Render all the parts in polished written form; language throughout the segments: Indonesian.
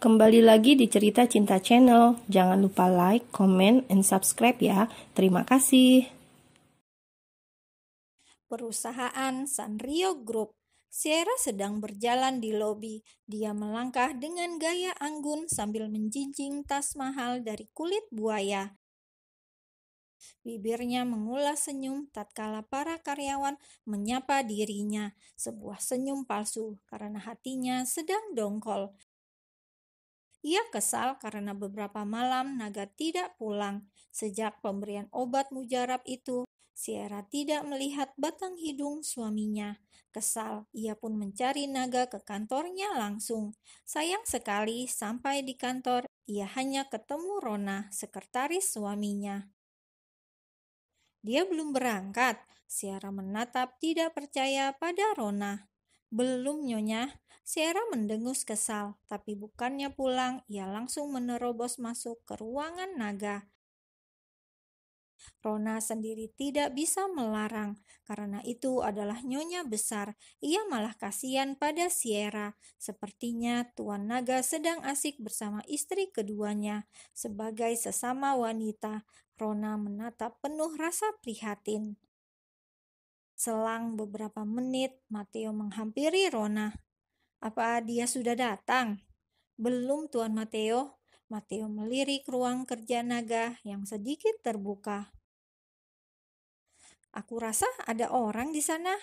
Kembali lagi di Cerita Cinta Channel. Jangan lupa like, comment, and subscribe ya. Terima kasih. Perusahaan Sanrio Group. Sierra sedang berjalan di lobi. Dia melangkah dengan gaya anggun sambil menjinjing tas mahal dari kulit buaya. Bibirnya mengulas senyum tatkala para karyawan menyapa dirinya. Sebuah senyum palsu karena hatinya sedang dongkol. Ia kesal karena beberapa malam Naga tidak pulang. Sejak pemberian obat mujarab itu, Sierra tidak melihat batang hidung suaminya. Kesal, ia pun mencari Naga ke kantornya langsung. Sayang sekali, sampai di kantor, ia hanya ketemu Rona, sekretaris suaminya. Dia belum berangkat. Sierra menatap tidak percaya pada Rona. Belum, Nyonya. Sierra mendengus kesal, tapi bukannya pulang, ia langsung menerobos masuk ke ruangan Naga. Rona sendiri tidak bisa melarang, karena itu adalah nyonya besar. Ia malah kasihan pada Sierra. Sepertinya Tuan Naga sedang asik bersama istri keduanya. Sebagai sesama wanita, Rona menatap penuh rasa prihatin. Selang beberapa menit, Matteo menghampiri Rona. "Apa dia sudah datang?" "Belum, Tuan Matteo." Matteo melirik ruang kerja Naga yang sedikit terbuka. "Aku rasa ada orang di sana."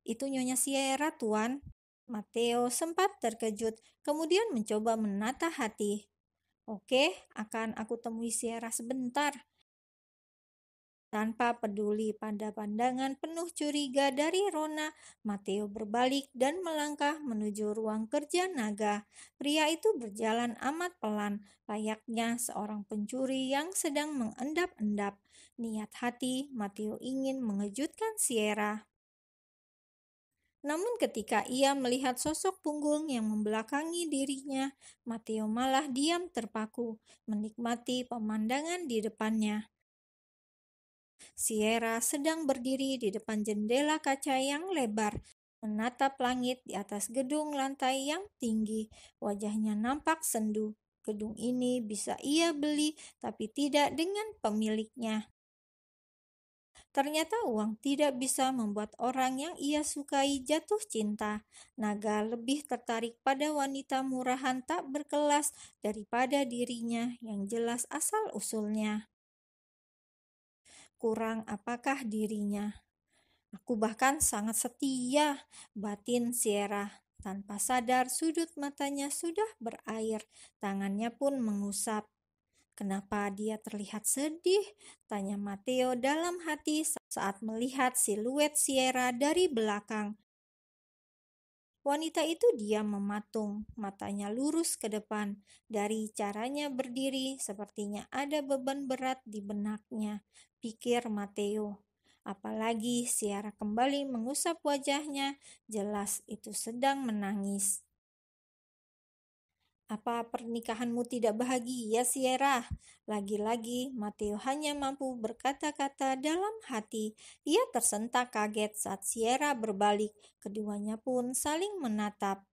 "Itu Nyonya Sierra, Tuan." Matteo sempat terkejut, kemudian mencoba menata hati. "Oke, akan aku temui Sierra sebentar." Tanpa peduli pada pandangan penuh curiga dari Rona, Matteo berbalik dan melangkah menuju ruang kerja Naga. Pria itu berjalan amat pelan, layaknya seorang pencuri yang sedang mengendap-endap. Niat hati, Matteo ingin mengejutkan Sierra. Namun ketika ia melihat sosok punggung yang membelakangi dirinya, Matteo malah diam terpaku, menikmati pemandangan di depannya. Sierra sedang berdiri di depan jendela kaca yang lebar, menatap langit di atas gedung lantai yang tinggi. Wajahnya nampak sendu. Gedung ini bisa ia beli, tapi tidak dengan pemiliknya. Ternyata uang tidak bisa membuat orang yang ia sukai jatuh cinta. Naga lebih tertarik pada wanita murahan tak berkelas daripada dirinya yang jelas asal-usulnya. Kurang apakah dirinya? "Aku bahkan sangat setia," batin Sierra. Tanpa sadar sudut matanya sudah berair, tangannya pun mengusap. "Kenapa dia terlihat sedih?" tanya Matteo dalam hati saat melihat siluet Sierra dari belakang. Wanita itu diam mematung, matanya lurus ke depan. Dari caranya berdiri, sepertinya ada beban berat di benaknya, pikir Matteo. Apalagi Sierra kembali mengusap wajahnya, jelas itu sedang menangis. "Apa pernikahanmu tidak bahagia, Sierra?" Lagi-lagi Matteo hanya mampu berkata-kata dalam hati. Ia tersentak kaget saat Sierra berbalik. Keduanya pun saling menatap.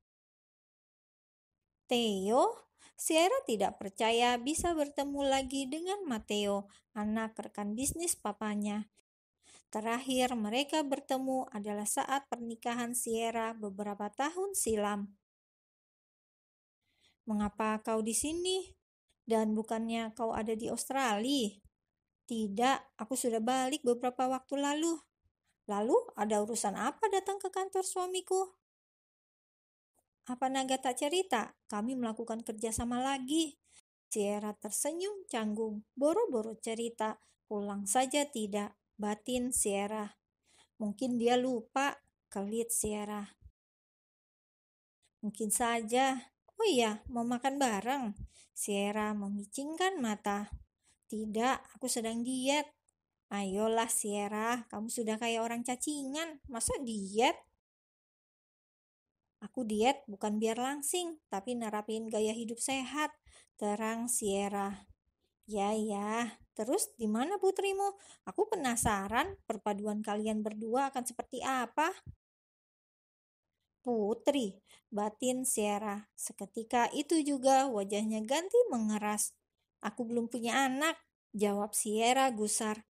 "Theo?" Sierra tidak percaya bisa bertemu lagi dengan Matteo, anak rekan bisnis papanya. Terakhir mereka bertemu adalah saat pernikahan Sierra beberapa tahun silam. "Mengapa kau di sini? Dan bukannya kau ada di Australia?" "Tidak, aku sudah balik beberapa waktu lalu." "Lalu ada urusan apa datang ke kantor suamiku?" "Apa Naga tak cerita? Kami melakukan kerjasama lagi." Sierra tersenyum canggung. Boro-boro cerita, pulang saja tidak, batin Sierra. "Mungkin dia lupa," kelit Sierra. "Mungkin saja." "Oh iya, mau makan bareng?" Sierra memicingkan mata. "Tidak, aku sedang diet." "Ayolah Sierra, kamu sudah kayak orang cacingan, masa diet?" "Aku diet bukan biar langsing, tapi nerapin gaya hidup sehat," terang Sierra. Ya, terus di mana putrimu? Aku penasaran perpaduan kalian berdua akan seperti apa." Putri, batin Sierra. Seketika itu juga wajahnya ganti mengeras. Aku belum punya anak, jawab Sierra gusar.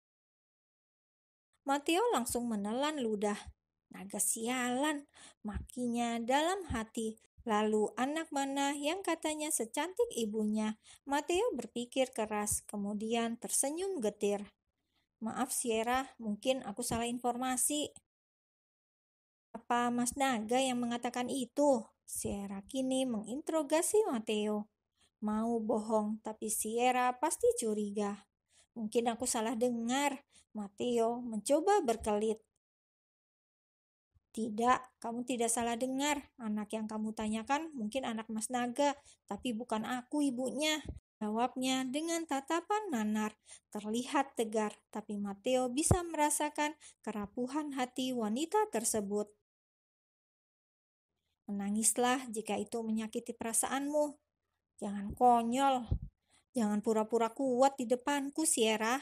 Mateo langsung menelan ludah. Naga sialan, makinya dalam hati. Lalu anak mana yang katanya secantik ibunya? Mateo berpikir keras, kemudian tersenyum getir. Maaf Sierra, mungkin aku salah informasi. Apa Mas Naga yang mengatakan itu? Sierra kini menginterogasi Mateo. Mau bohong, tapi Sierra pasti curiga. Mungkin aku salah dengar. Mateo mencoba berkelit. Tidak, kamu tidak salah dengar. Anak yang kamu tanyakan mungkin anak Mas Naga, tapi bukan aku ibunya. Jawabnya dengan tatapan nanar. Terlihat tegar, tapi Mateo bisa merasakan kerapuhan hati wanita tersebut. Menangislah jika itu menyakiti perasaanmu. Jangan konyol. Jangan pura-pura kuat di depanku, Sierra.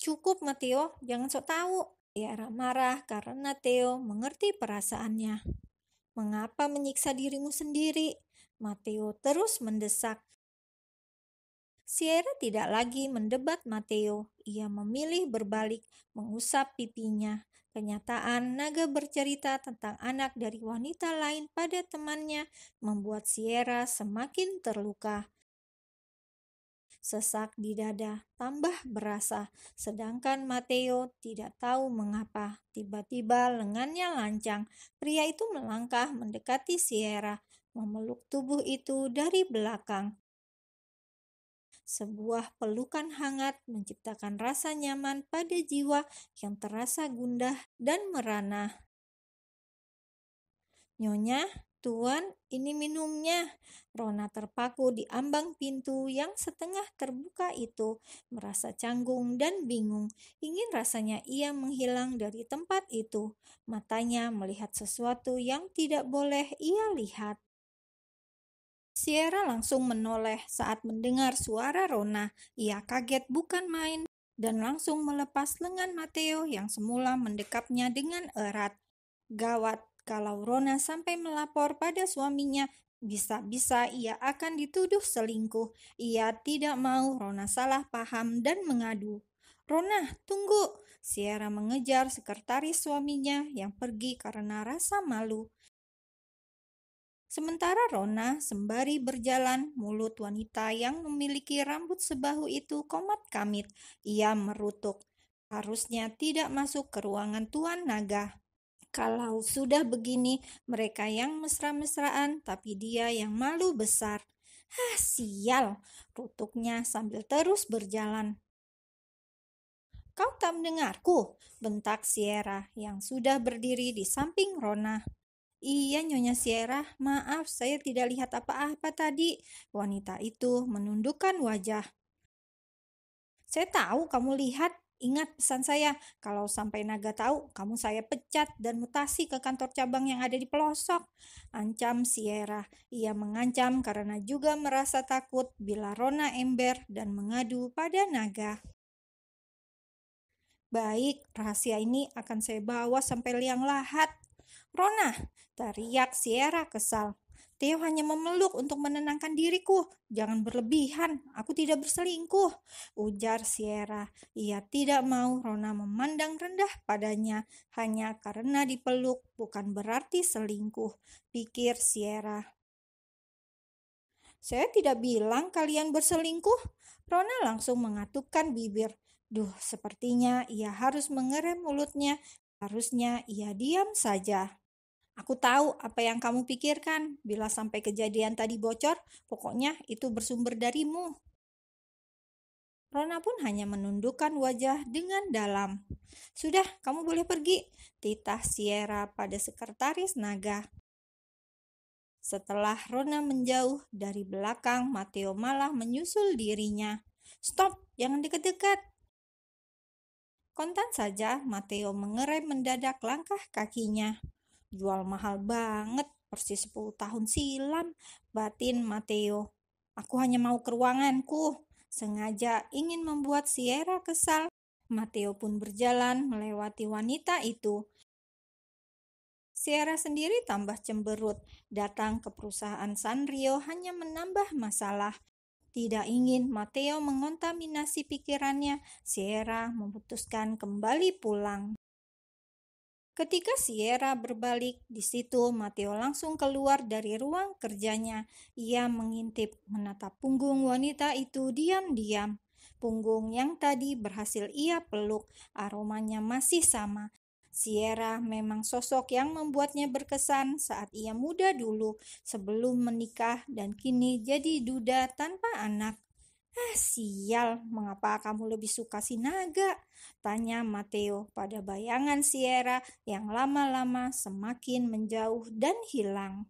Cukup, Mateo. Jangan sok tahu. Sierra marah karena Theo mengerti perasaannya. Mengapa menyiksa dirimu sendiri? Mateo terus mendesak. Sierra tidak lagi mendebat Mateo. Ia memilih berbalik, mengusap pipinya. Kenyataan naga bercerita tentang anak dari wanita lain pada temannya membuat Sierra semakin terluka. Sesak di dada tambah berasa, sedangkan Mateo tidak tahu mengapa. Tiba-tiba lengannya lancang. Pria itu melangkah mendekati Sierra, memeluk tubuh itu dari belakang. Sebuah pelukan hangat menciptakan rasa nyaman pada jiwa yang terasa gundah dan merana. Nyonya, Tuan, ini minumnya. Rona terpaku di ambang pintu yang setengah terbuka itu, merasa canggung dan bingung. Ingin rasanya ia menghilang dari tempat itu. Matanya melihat sesuatu yang tidak boleh ia lihat. Sierra langsung menoleh saat mendengar suara Rona. Ia kaget bukan main dan langsung melepas lengan Mateo yang semula mendekapnya dengan erat. Gawat, kalau Rona sampai melapor pada suaminya, bisa-bisa ia akan dituduh selingkuh. Ia tidak mau Rona salah paham dan mengadu. Rona, tunggu! Sierra mengejar sekretaris suaminya yang pergi karena rasa malu. Sementara Rona sembari berjalan, mulut wanita yang memiliki rambut sebahu itu komat-kamit. Ia merutuk. Harusnya tidak masuk ke ruangan Tuan Naga. Kalau sudah begini, mereka yang mesra-mesraan, tapi dia yang malu besar. Hah, sial, rutuknya sambil terus berjalan. Kau tak mendengarku, bentak Sierra yang sudah berdiri di samping Rona. Iya, Nyonya Sierra, maaf saya tidak lihat apa-apa tadi. Wanita itu menundukkan wajah. Saya tahu kamu lihat. Ingat pesan saya, kalau sampai Naga tahu, kamu saya pecat dan mutasi ke kantor cabang yang ada di pelosok. Ancam Sierra. Ia mengancam karena juga merasa takut bila Rona ember dan mengadu pada Naga. Baik, rahasia ini akan saya bawa sampai liang lahat. Rona, teriak Sierra kesal. Theo hanya memeluk untuk menenangkan diriku. Jangan berlebihan, aku tidak berselingkuh, ujar Sierra. Ia tidak mau Rona memandang rendah padanya. Hanya karena dipeluk bukan berarti selingkuh, pikir Sierra. Saya tidak bilang kalian berselingkuh. Rona langsung mengatupkan bibir. Duh, sepertinya ia harus mengerem mulutnya. Harusnya ia diam saja. Aku tahu apa yang kamu pikirkan. Bila sampai kejadian tadi bocor, pokoknya itu bersumber darimu. Rona pun hanya menundukkan wajah dengan dalam. Sudah, kamu boleh pergi, titah Sierra pada sekretaris Naga. Setelah Rona menjauh dari belakang, Mateo malah menyusul dirinya. Stop, jangan dekat-dekat. Kontan saja, Mateo mengerem mendadak langkah kakinya. Jual mahal banget, persis 10 tahun silam, batin Mateo. Aku hanya mau ke ruanganku. Sengaja ingin membuat Sierra kesal. Mateo pun berjalan melewati wanita itu. Sierra sendiri tambah cemberut. Datang ke perusahaan Sanrio hanya menambah masalah. Tidak ingin Matteo mengontaminasi pikirannya, Sierra memutuskan kembali pulang. Ketika Sierra berbalik, di situ Matteo langsung keluar dari ruang kerjanya. Ia mengintip, menatap punggung wanita itu diam-diam. Punggung yang tadi berhasil ia peluk, aromanya masih sama. Sierra memang sosok yang membuatnya berkesan saat ia muda dulu, sebelum menikah dan kini jadi duda tanpa anak. Ah, sial, mengapa kamu lebih suka si naga? Tanya Matteo pada bayangan Sierra yang lama-lama semakin menjauh dan hilang.